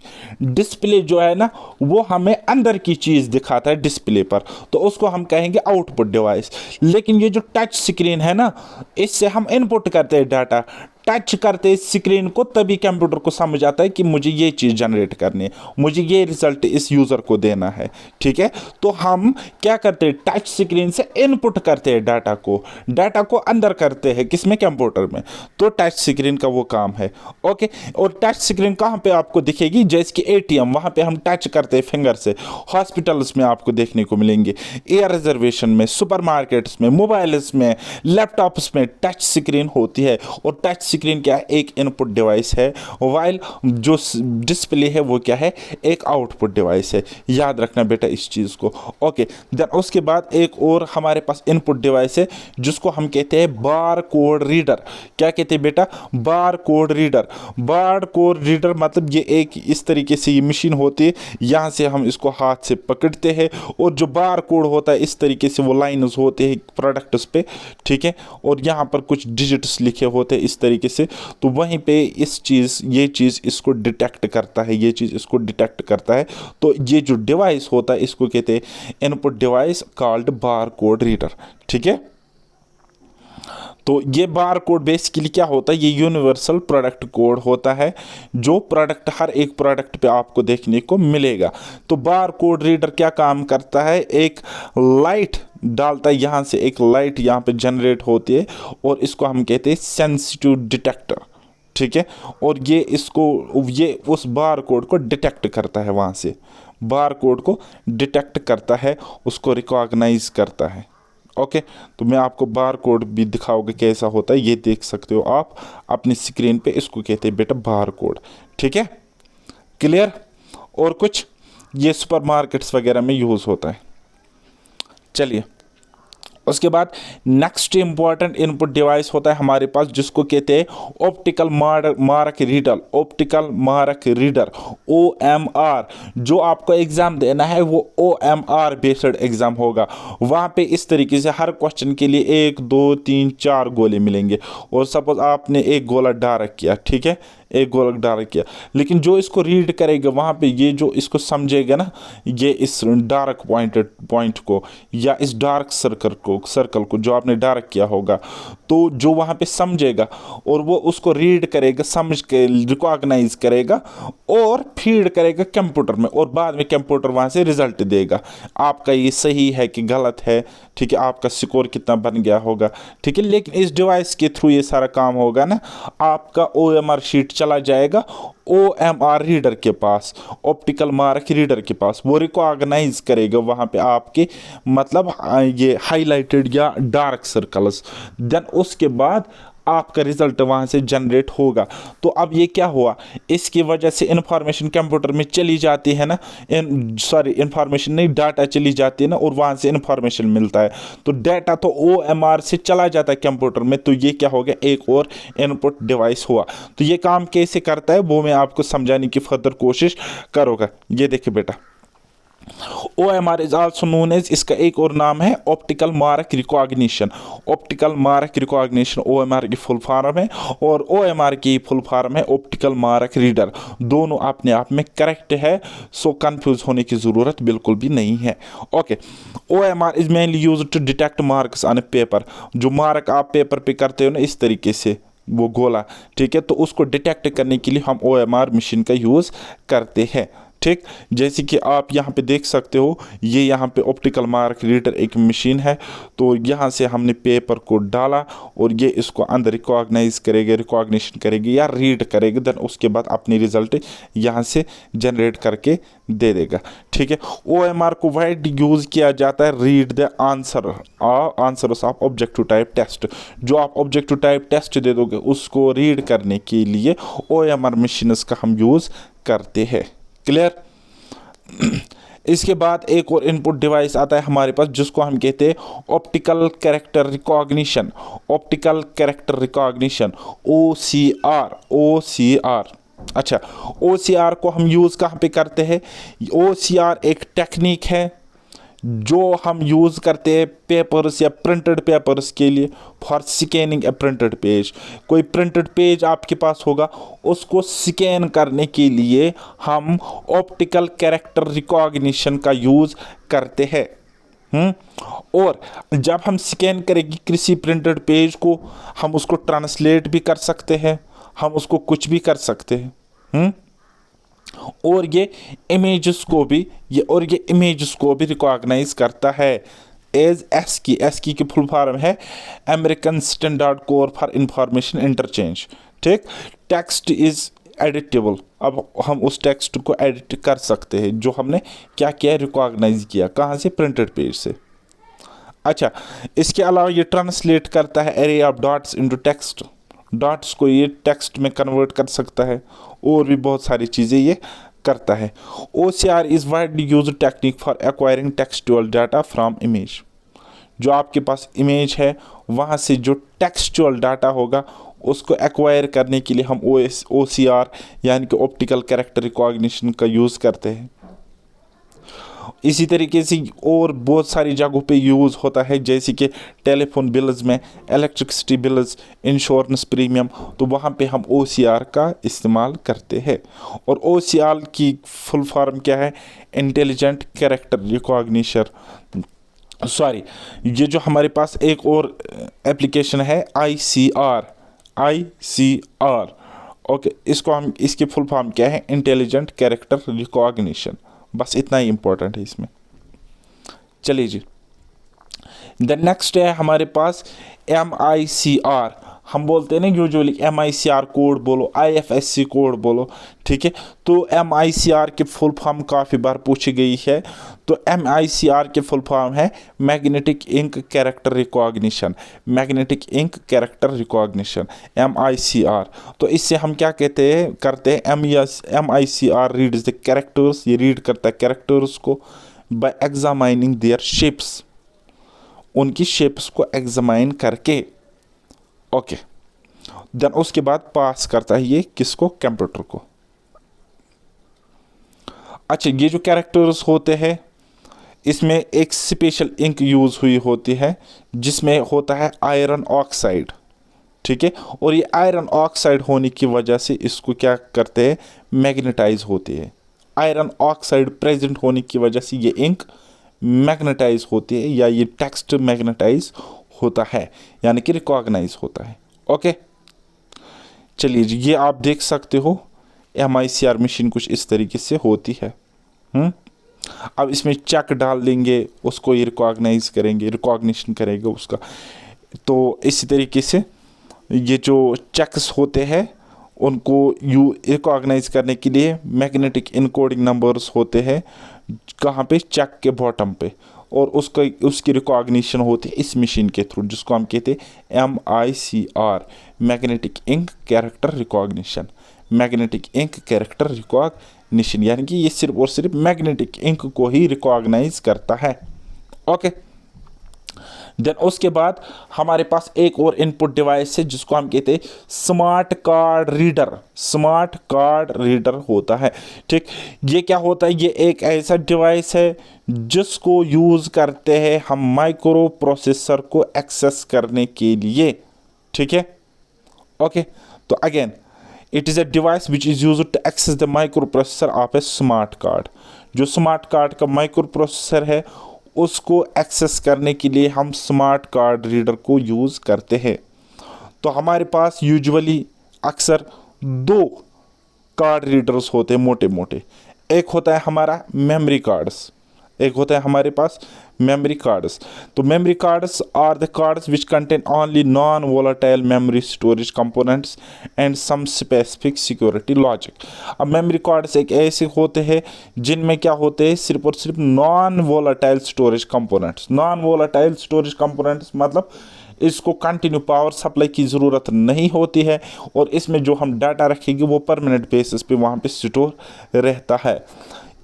डिस्प्ले जो है ना वो हमें अंदर की चीज़ दिखाता है डिस्प्ले पर, तो उसको हम कहेंगे आउटपुट डिवाइस। लेकिन ये जो टच स्क्रीन है ना, इससे हम इनपुट करते हैं डाटा, टच करते स्क्रीन को, तभी कंप्यूटर को समझ आता है कि मुझे ये चीज़ जनरेट करनी है, मुझे ये रिजल्ट इस यूज़र को देना है। ठीक है, तो हम क्या करते हैं? टच स्क्रीन से इनपुट करते हैं डाटा को अंदर करते हैं, किसमें? कंप्यूटर में। तो टच स्क्रीन का वो काम है। ओके, और टच स्क्रीन कहाँ पे आपको दिखेगी? जैसे कि ATM, वहाँ पे हम टच करते हैं फिंगर से। हॉस्पिटल्स में आपको देखने को मिलेंगे, एयर रिजर्वेशन में, सुपरमार्केट्स में, मोबाइल्स में, लैपटॉप्स में टच स्क्रीन होती है। और टच स्क्रीन क्या है? एक इनपुट डिवाइस है, वाइल जो डिस्प्ले है वो क्या है? एक आउटपुट डिवाइस है। याद रखना बेटा इस चीज़ को। ओके, देन उसके बाद एक और हमारे पास इनपुट डिवाइस है जिसको हम कहते हैं बार कोड रीडर। क्या कहते हैं बेटा? Bar code reader. Bar code reader मतलब ये एक इस तरीके से ये मशीन होती है, यहाँ से हम इसको हाथ से पकड़ते हैं और जो बार कोड होता है इस तरीके से वो लाइन्स होते हैं प्रोडक्ट्स पे। ठीक है, और यहाँ पर कुछ डिजिट्स लिखे होते हैं इस तरीके से, तो वहीं पे ये चीज़ इसको डिटेक्ट करता है, ये चीज़ इसको डिटेक्ट करता है। तो ये जो डिवाइस होता है इसको कहते हैं input device called bar code reader. ठीक है, तो ये बार कोड बेसिकली क्या होता है? ये यूनिवर्सल प्रोडक्ट कोड होता है जो प्रोडक्ट हर एक प्रोडक्ट पे आपको देखने को मिलेगा। तो बार कोड रीडर क्या काम करता है? एक लाइट डालता है, यहाँ से एक लाइट यहाँ पे जनरेट होती है और इसको हम कहते हैं सेंसिटिव डिटेक्टर। ठीक है, और ये उस बार कोड को डिटेक्ट करता है, वहाँ से बार कोड को डिटेक्ट करता है, उसको रिकॉग्नाइज करता है। ओके, तो मैं आपको बार कोड भी दिखाऊंगा कैसा होता है, ये देख सकते हो आप अपनी स्क्रीन पे। इसको कहते हैं बेटा बार कोड। ठीक है, क्लियर? और कुछ ये सुपरमार्केट्स वगैरह में यूज़ होता है। चलिए, उसके बाद नेक्स्ट इंपॉर्टेंट इनपुट डिवाइस होता है हमारे पास जिसको कहते हैं optical mark reader. Optical mark reader, OMR। जो आपको एग्जाम देना है वो OMR बेस्ड एग्जाम होगा। वहाँ पे इस तरीके से हर क्वेश्चन के लिए 1 2 3 4 गोले मिलेंगे और सपोज आपने एक गोला डायरेक्ट किया, ठीक है, एक गोलक डार्क किया, लेकिन जो इसको रीड करेगा वहाँ पे ये जो इसको समझेगा ना, ये इस डार्क पॉइंट को या इस डार्क सर्कल को जो आपने डार्क किया होगा, तो जो वहाँ पे समझेगा और वो उसको रीड करेगा, समझ के रिकॉग्नाइज करेगा और फीड करेगा कंप्यूटर में, और बाद में कंप्यूटर वहाँ से रिजल्ट देगा आपका ये सही है कि गलत है, ठीक है, आपका स्कोर कितना बन गया होगा, ठीक है। लेकिन इस डिवाइस के थ्रू ये सारा काम होगा ना, आपका OMR शीट चला जाएगा OMR रीडर के पास, ऑप्टिकल मार्क रीडर के पास, वो रिकॉग्नाइज करेगा वहाँ पे आपके मतलब ये हाईलाइटेड या डार्क सर्कल्स, देन उसके बाद आपका रिजल्ट वहाँ से जनरेट होगा। तो अब ये क्या हुआ, इसकी वजह से इंफॉर्मेशन कंप्यूटर में चली जाती है ना, इंफॉर्मेशन नहीं, डाटा चली जाती है ना, और वहाँ से इंफॉर्मेशन मिलता है। तो डाटा तो OMR से चला जाता है कंप्यूटर में, तो ये क्या हो गया, एक और इनपुट डिवाइस हुआ। तो ये काम कैसे करता है वो मैं आपको समझाने की फर्दर कोशिश करूँगा। ये देखिए बेटा, OMR is also known as, इसका एक और नाम है optical mark recognition. Optical mark recognition OMR की फुल फॉर्म है, और OMR की फुल फॉर्म है ऑप्टिकल मार्क रीडर। दोनों अपने आप में करेक्ट है, सो कंफ्यूज होने की ज़रूरत बिल्कुल भी नहीं है। Okay, OMR is mainly use to detect marks on paper. जो मार्क आप पेपर पे करते हो ना इस तरीके से, वो गोला, ठीक है, तो उसको डिटेक्ट करने के लिए हम OMR मशीन का यूज़ करते हैं, ठीक। जैसे कि आप यहाँ पे देख सकते हो, ये यहाँ पे ऑप्टिकल मार्क रीडर एक मशीन है, तो यहाँ से हमने पेपर को डाला और ये इसको अंदर रिकॉग्नाइज करेगा, रिकॉग्निशन करेगी या रीड करेगी, देन उसके बाद अपनी रिजल्ट यहाँ से जनरेट करके दे देगा, ठीक है। OMR को वाइड यूज़ किया जाता है read the answers of objective type test. जो आप ऑब्जेक्टिव टाइप टेस्ट दे दोगे उसको रीड करने के लिए OMR मशीन्स का हम यूज़ करते हैं। क्लियर। इसके बाद एक और इनपुट डिवाइस आता है हमारे पास जिसको हम कहते हैं optical character recognition. Optical character recognition OCR। अच्छा, OCR को हम यूज़ कहाँ पे करते हैं? OCR एक टेक्निक है जो हम यूज़ करते हैं पेपर्स या प्रिंटेड पेपर्स के लिए, for scanning A printed page. कोई प्रिंटेड पेज आपके पास होगा, उसको स्कैन करने के लिए हम ऑप्टिकल कैरेक्टर रिकॉग्निशन का यूज़ करते हैं। और जब हम स्कैन करेंगे किसी प्रिंटेड पेज को, हम उसको ट्रांसलेट भी कर सकते हैं, हम उसको कुछ भी कर सकते हैं। और ये इमेजेस को भी रिकॉग्नाइज करता है एज एस्की की फुल फॉर्म है American standard code for information interchange, ठीक। टेक्स्ट इज एडिटेबल, अब हम उस टेक्स्ट को एडिट कर सकते हैं जो हमने क्या किया, रिकॉग्नाइज किया, कहाँ से, प्रिंटेड पेज से। अच्छा, इसके अलावा ये ट्रांसलेट करता है array of dots into text, dots को ये टेक्स्ट में कन्वर्ट कर सकता है, और भी बहुत सारी चीज़ें ये करता है। OCR is widely used technique for acquiring textual data from image. जो आपके पास इमेज है वहाँ से जो टेक्सचुअल डाटा होगा उसको एक्वायर करने के लिए हम OCR यानी कि ऑप्टिकल कैरेक्टर रिकॉग्निशन का यूज़ करते हैं। इसी तरीके से और बहुत सारी जगहों पे यूज़ होता है, जैसे कि टेलीफोन बिल्स में, इलेक्ट्रिसिटी बिल्स, इंश्योरेंस प्रीमियम, तो वहाँ पे हम OCR का इस्तेमाल करते हैं। और OCR की फुल फॉर्म क्या है? Intelligent character recognition. ये जो हमारे पास एक और एप्लीकेशन है ICR। ओके, इसको हम, इसकी फुल फॉर्म क्या है? Intelligent character recognition. बस इतना ही इंपॉर्टेंट है इसमें। चलिए जी, द नेक्स्ट है हमारे पास MICR। हम बोलते हैं ना यूजुअली MICR कोड बोलो, IFSC कोड बोलो, ठीक है। तो MICR की फुल फॉर्म काफ़ी बार पूछी गई है। तो MICR की फुल फॉर्म है magnetic ink character recognition. Magnetic ink character recognition, MICR। तो इससे हम क्या करते हैं MICR रीड्स द कैरेक्टर्स, ये रीड करता है कैरेक्टर्स को बाय एग्जामाइनिंग देयर शेप्स, उनकी शेप्स को एग्जामाइन करके, ओके, देन उसके बाद पास करता है ये किसको? कंप्यूटर को। अच्छा, ये जो कैरेक्टर्स होते हैं इसमें एक स्पेशल इंक यूज़ हुई होती है जिसमें होता है आयरन ऑक्साइड, ठीक है। और ये आयरन ऑक्साइड होने की वजह से इसको क्या करते हैं, मैग्नेटाइज होती है। आयरन ऑक्साइड प्रेजेंट होने की वजह से ये इंक मैग्नेटाइज होती है, या ये टेक्स्ट मैग्नेटाइज होता है, यानी कि रिकॉग्नाइज होता है। ओके, चलिए जी, ये आप देख सकते हो MICR मशीन कुछ इस तरीके से होती है। अब इसमें चेक डाल देंगे, उसको ये रिकॉग्नाइज करेंगे, रिकॉग्निशन करेंगे उसका। तो इसी तरीके से ये जो चेक्स होते हैं उनको रिकॉग्नाइज करने के लिए मैग्नेटिक इनकोडिंग नंबर्स होते हैं कहाँ पे, चेक के बॉटम पे, और उसकी रिकॉग्निशन होती है इस मशीन के थ्रू, जिसको हम कहते हैं MICR, magnetic ink character recognition. Magnetic ink character recognition यानी कि ये सिर्फ और सिर्फ मैग्नेटिक इंक को ही रिकॉग्नाइज करता है। ओके, देन उसके बाद हमारे पास एक और इनपुट डिवाइस है जिसको हम कहते हैं smart card reader. Smart card reader होता है, ठीक। ये क्या होता है, ये एक ऐसा डिवाइस है जिसको यूज करते हैं हम माइक्रो प्रोसेसर को एक्सेस करने के लिए, ठीक है। ओके, तो again it is a device which is used to access the microprocessor of a smart card. जो स्मार्ट कार्ड का माइक्रो प्रोसेसर है उसको एक्सेस करने के लिए हम स्मार्ट कार्ड रीडर को यूज़ करते हैं। तो हमारे पास यूजुअली अक्सर दो कार्ड रीडर्स होते हैं मोटे मोटे। एक होता है हमारा मेमोरी कार्ड्स, एक होता है हमारे पास मेमोरी कार्ड्स। तो memory cards are the cards which contain only non volatile memory storage components and some specific security logic. अब मेमोरी कार्ड्स एक ऐसे होते हैं जिनमें क्या होते हैं, सिर्फ और सिर्फ non volatile storage components. Non volatile storage components मतलब इसको कंटिन्यू पावर सप्लाई की ज़रूरत नहीं होती है, और इसमें जो हम डाटा रखेंगे वो परमानेंट बेसिस पे वहाँ पे स्टोर रहता है।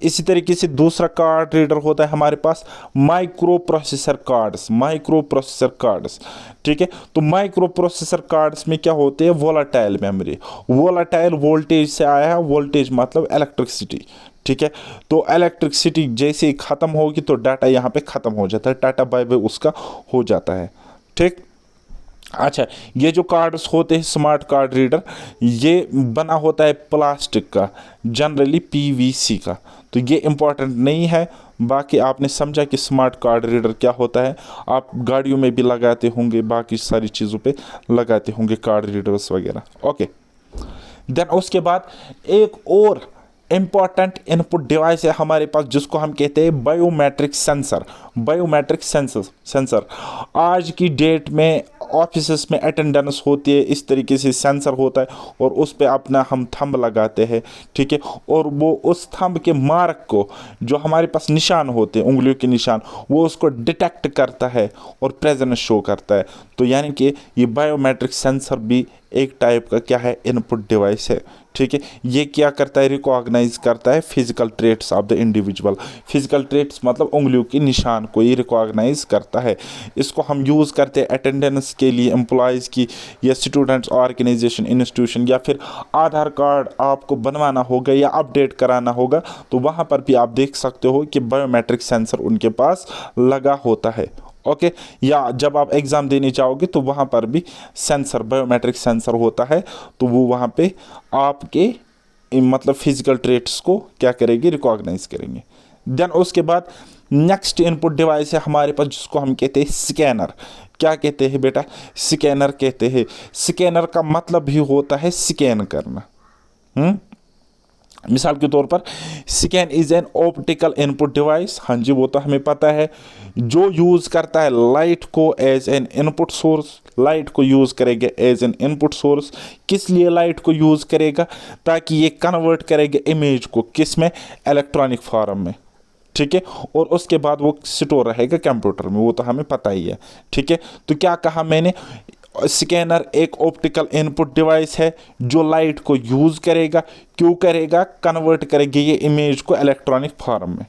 इसी तरीके से दूसरा कार्ड रीडर होता है हमारे पास microprocessor cards. Microprocessor cards, ठीक है। तो माइक्रो प्रोसेसर कार्ड्स में क्या होते हैं, वोलेटाइल मेमोरी। वोलेटाइल वोल्टेज से आया है, वोल्टेज मतलब इलेक्ट्रिसिटी, ठीक है। तो इलेक्ट्रिसिटी जैसे ही ख़त्म होगी तो डाटा यहाँ पे ख़त्म हो जाता है, टाटा बाय बाय उसका हो जाता है, ठीक। अच्छा, ये जो कार्ड्स होते हैं स्मार्ट कार्ड रीडर, ये बना होता है प्लास्टिक का, जनरली PVC का। तो ये इम्पोर्टेंट नहीं है, बाकी आपने समझा कि स्मार्ट कार्ड रीडर क्या होता है। आप गाड़ियों में भी लगाते होंगे, बाकी सारी चीज़ों पे लगाते होंगे कार्ड रीडर्स वगैरह। ओके, देन उसके बाद एक और इम्पॉर्टेंट इनपुट डिवाइस है हमारे पास जिसको हम कहते हैं बायोमेट्रिक सेंसर। बायोमेट्रिक सेंसर आज की डेट में ऑफिस में अटेंडेंस होती है, इस तरीके से सेंसर होता है और उस पर अपना हम थंब लगाते हैं, ठीक है। और वो उस थंब के मार्क को, जो हमारे पास निशान होते हैं उंगलियों के निशान, वो उसको डिटेक्ट करता है और प्रेजेंस शो करता है। तो यानी कि ये बायोमेट्रिक सेंसर भी एक टाइप का क्या है, इनपुट डिवाइस है, ठीक है। ये क्या करता है, रिकॉग्नाइज करता है physical traits of the individual. Physical traits मतलब उंगलियों के निशान को ये रिकॉग्नाइज करता है। इसको हम यूज़ करते हैं अटेंडेंस के लिए एम्प्लॉयज़ की, या स्टूडेंट्स ऑर्गेनाइजेशन इंस्टीट्यूशन, या फिर आधार कार्ड आपको बनवाना होगा या अपडेट कराना होगा, तो वहाँ पर भी आप देख सकते हो कि बायोमेट्रिक सेंसर उनके पास लगा होता है। ओके, या जब आप एग्ज़ाम देने जाओगे तो वहाँ पर भी सेंसर, बायोमेट्रिक सेंसर होता है, तो वो वहाँ पे आपके मतलब फिजिकल ट्रेट्स को क्या करेंगे, रिकॉग्नाइज करेंगे। देन उसके बाद नेक्स्ट इनपुट डिवाइस है हमारे पास जिसको हम कहते हैं स्कैनर। क्या कहते हैं बेटा, स्कैनर कहते हैं। स्कैनर का मतलब भी होता है स्कैन करना। मिसाल के तौर पर scan is an optical input device, हाँ जी वो तो हमें पता है, जो यूज़ करता है लाइट को as an input source. Light को यूज़ करेगा एज एन इनपुट सोर्स। किस लिए लाइट को यूज़ करेगा, ताकि ये कन्वर्ट करेगा इमेज को किस में, इलेक्ट्रॉनिक फॉर्म में, ठीक है। और उसके बाद वो स्टोर रहेगा कंप्यूटर में, वो तो हमें पता ही है, ठीक है। तो क्या कहा मैंने, स्कैनर एक ऑप्टिकल इनपुट डिवाइस है जो लाइट को यूज़ करेगा, क्यों करेगा, कन्वर्ट करेगा ये इमेज को इलेक्ट्रॉनिक फॉर्म में,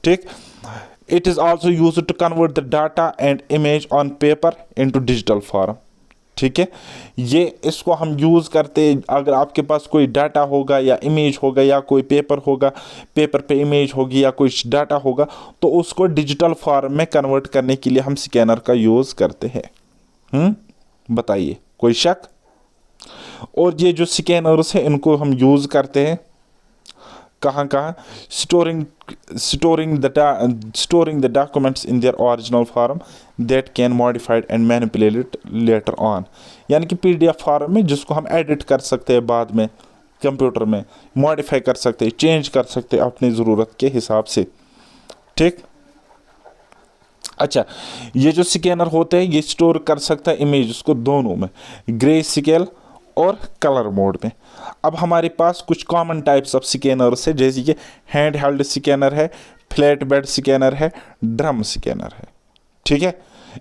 ठीक। It is also used to convert the data and image on paper into digital form, ठीक है। ये इसको हम यूज़ करते, अगर आपके पास कोई डाटा होगा या इमेज होगा या कोई पेपर होगा, पेपर पे इमेज होगी या कोई डाटा होगा, तो उसको डिजिटल फॉर्म में कन्वर्ट करने के लिए हम स्कैनर का यूज़ करते हैं। बताइए, कोई शक? और ये जो स्कैनर्स है इनको हम यूज़ करते हैं कहाँ कहाँ, storing the documents in their original form that can modified and manipulated later on, यानी कि PDF फॉर्म में जिसको हम एडिट कर सकते हैं बाद में कंप्यूटर में, मॉडिफाई कर सकते हैं, चेंज कर सकते हैं अपनी ज़रूरत के हिसाब से। ठीक। अच्छा, ये जो स्कैनर होते हैं ये स्टोर कर सकता है इमेज उसको दोनों में, ग्रे स्केल और कलर मोड में। अब हमारे पास कुछ कॉमन टाइप्स ऑफ स्कैनर्स है, जैसे कि हैंड हेल्ड स्कैनर है, फ्लैट बेड स्कैनर है, ड्रम स्कैनर है। ठीक है,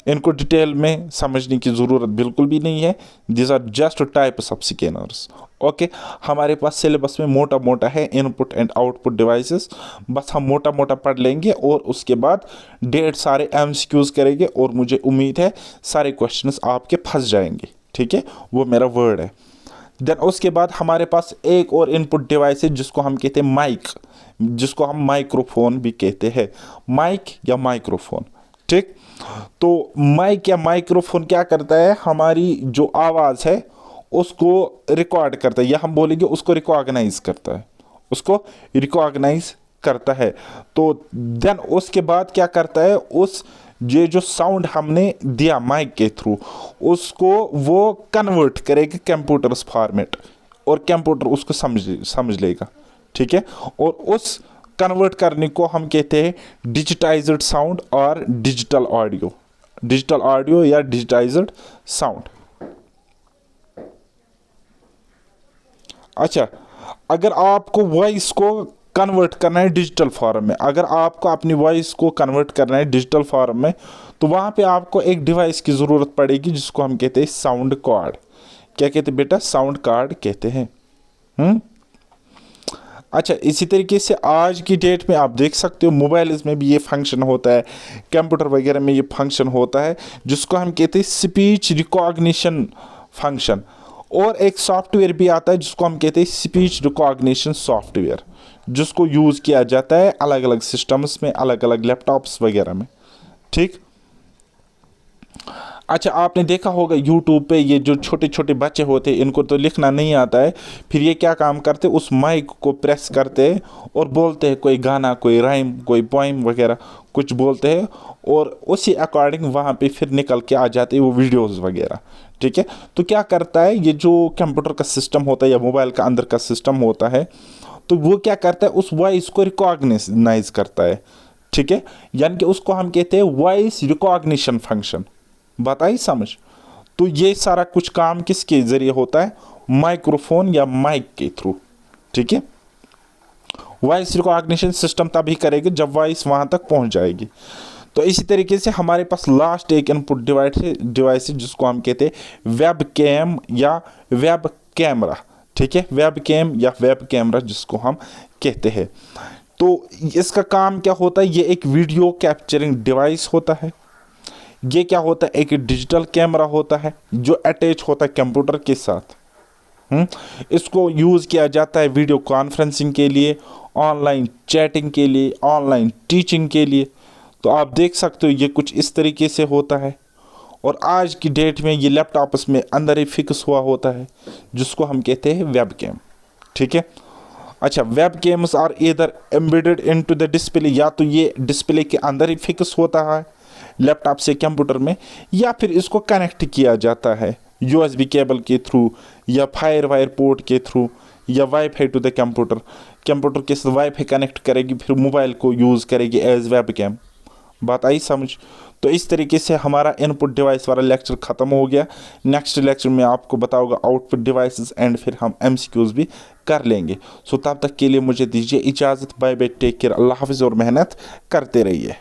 इनको डिटेल में समझने की ज़रूरत बिल्कुल भी नहीं है, this are just types of scanners. Okay, हमारे पास सिलेबस में मोटा मोटा है इनपुट एंड आउटपुट डिवाइसेस, बस हम मोटा मोटा पढ़ लेंगे और उसके बाद ढेर सारे MCQs करेंगे और मुझे उम्मीद है सारे क्वेश्चंस आपके फंस जाएंगे। ठीक है, वो मेरा वर्ड है। देन उसके बाद हमारे पास एक और इनपुट डिवाइस है जिसको हम कहते हैं माइक, जिसको हम माइक्रोफोन भी कहते हैं, माइक या माइक्रोफोन। ठीक, तो माइक या माइक्रोफोन क्या करता है, हमारी जो आवाज़ है उसको रिकॉर्ड करता है, या हम बोलेंगे उसको रिकॉग्नाइज करता है, उसको रिकॉग्नाइज करता है। तो देन उसके बाद क्या करता है, उस ये जो साउंड हमने दिया माइक के थ्रू उसको वो कन्वर्ट करेगा कंप्यूटर्स फॉर्मेट और कंप्यूटर उसको समझ लेगा। ठीक है, और उस कन्वर्ट करने को हम कहते हैं डिजिटाइज्ड साउंड और डिजिटल ऑडियो या डिजिटाइज्ड साउंड। अच्छा, अगर आपको वॉइस को कन्वर्ट करना है डिजिटल फॉर्म में, अगर आपको अपनी वॉइस को कन्वर्ट करना है डिजिटल फॉर्म में, तो वहाँ पे आपको एक डिवाइस की ज़रूरत पड़ेगी जिसको हम कहते हैं साउंड कार्ड। क्या कहते हैं बेटा, साउंड कार्ड कहते हैं। अच्छा, इसी तरीके से आज की डेट में आप देख सकते हो मोबाइल्स में भी ये फंक्शन होता है, कंप्यूटर वगैरह में ये फंक्शन होता है जिसको हम कहते हैं स्पीच रिकॉग्निशन फंक्शन। और एक सॉफ्टवेयर भी आता है जिसको हम कहते हैं स्पीच रिकॉग्निशन सॉफ्टवेयर, जिसको यूज़ किया जाता है अलग अलग सिस्टम्स में, अलग अलग लैपटॉप्स वगैरह में। ठीक। अच्छा, आपने देखा होगा यूट्यूब पे ये जो छोटे छोटे बच्चे होते हैं इनको तो लिखना नहीं आता है, फिर ये क्या काम करते हैं, उस माइक को प्रेस करते हैं और बोलते हैं कोई गाना, कोई राइम, कोई पोइम वगैरह कुछ बोलते हैं और उसी अकॉर्डिंग वहाँ पे फिर निकल के आ जाते हैं वो वीडियोस वगैरह। ठीक है, तो क्या करता है ये जो कंप्यूटर का सिस्टम होता है या मोबाइल का अंदर का सिस्टम होता है, तो वो क्या करता है, उस वॉइस को रिकॉग्नाइज करता है। ठीक है, यानी कि उसको हम कहते हैं वॉइस रिकॉग्निशन फंक्शन। बात आई समझ? तो ये सारा कुछ काम किसके जरिए होता है, माइक्रोफोन या माइक के थ्रू। ठीक है, वॉइस रिकॉग्निशन सिस्टम तभी करेगी जब वॉइस वहां तक पहुंच जाएगी। तो इसी तरीके से हमारे पास लास्ट एक इनपुट डिवाइस है जिसको हम कहते हैं वेब कैम या वेब कैमरा। ठीक है, वेब कैम या वेब कैमरा जिसको हम कहते हैं। तो इसका काम क्या होता है, ये एक वीडियो कैप्चरिंग डिवाइस होता है। ये क्या होता है, एक डिजिटल कैमरा होता है जो अटैच होता है कंप्यूटर के साथ। इसको यूज़ किया जाता है वीडियो कॉन्फ्रेंसिंग के लिए, ऑनलाइन चैटिंग के लिए, ऑनलाइन टीचिंग के लिए। तो आप देख सकते हो ये कुछ इस तरीके से होता है। और आज की डेट में ये लैपटॉप्स में अंदर ही फिक्स हुआ होता है जिसको हम कहते हैं वेब कैम। ठीक है। अच्छा, वेब कैम्स आर इधर एम्बेडेड इनटू द डिस्प्ले, या तो ये डिस्प्ले के अंदर ही फिक्स होता है लैपटॉप से कंप्यूटर में, या फिर इसको कनेक्ट किया जाता है USB केबल के थ्रू या फायर वायर पोर्ट के थ्रू या वाईफाई टू द कंप्यूटर के साथ वाईफाई कनेक्ट करेगी, फिर मोबाइल को यूज़ करेगी एज वेब कैम। बात आई समझ? तो इस तरीके से हमारा इनपुट डिवाइस वाला लेक्चर ख़त्म हो गया। नेक्स्ट लेक्चर में आपको बताऊंगा आउटपुट डिवाइसेस एंड फिर हम MCQs भी कर लेंगे। सो तब तक के लिए मुझे दीजिए इजाज़त। बाय बाय, टेक केयर, अल्लाह हाफिज़ और मेहनत करते रहिए।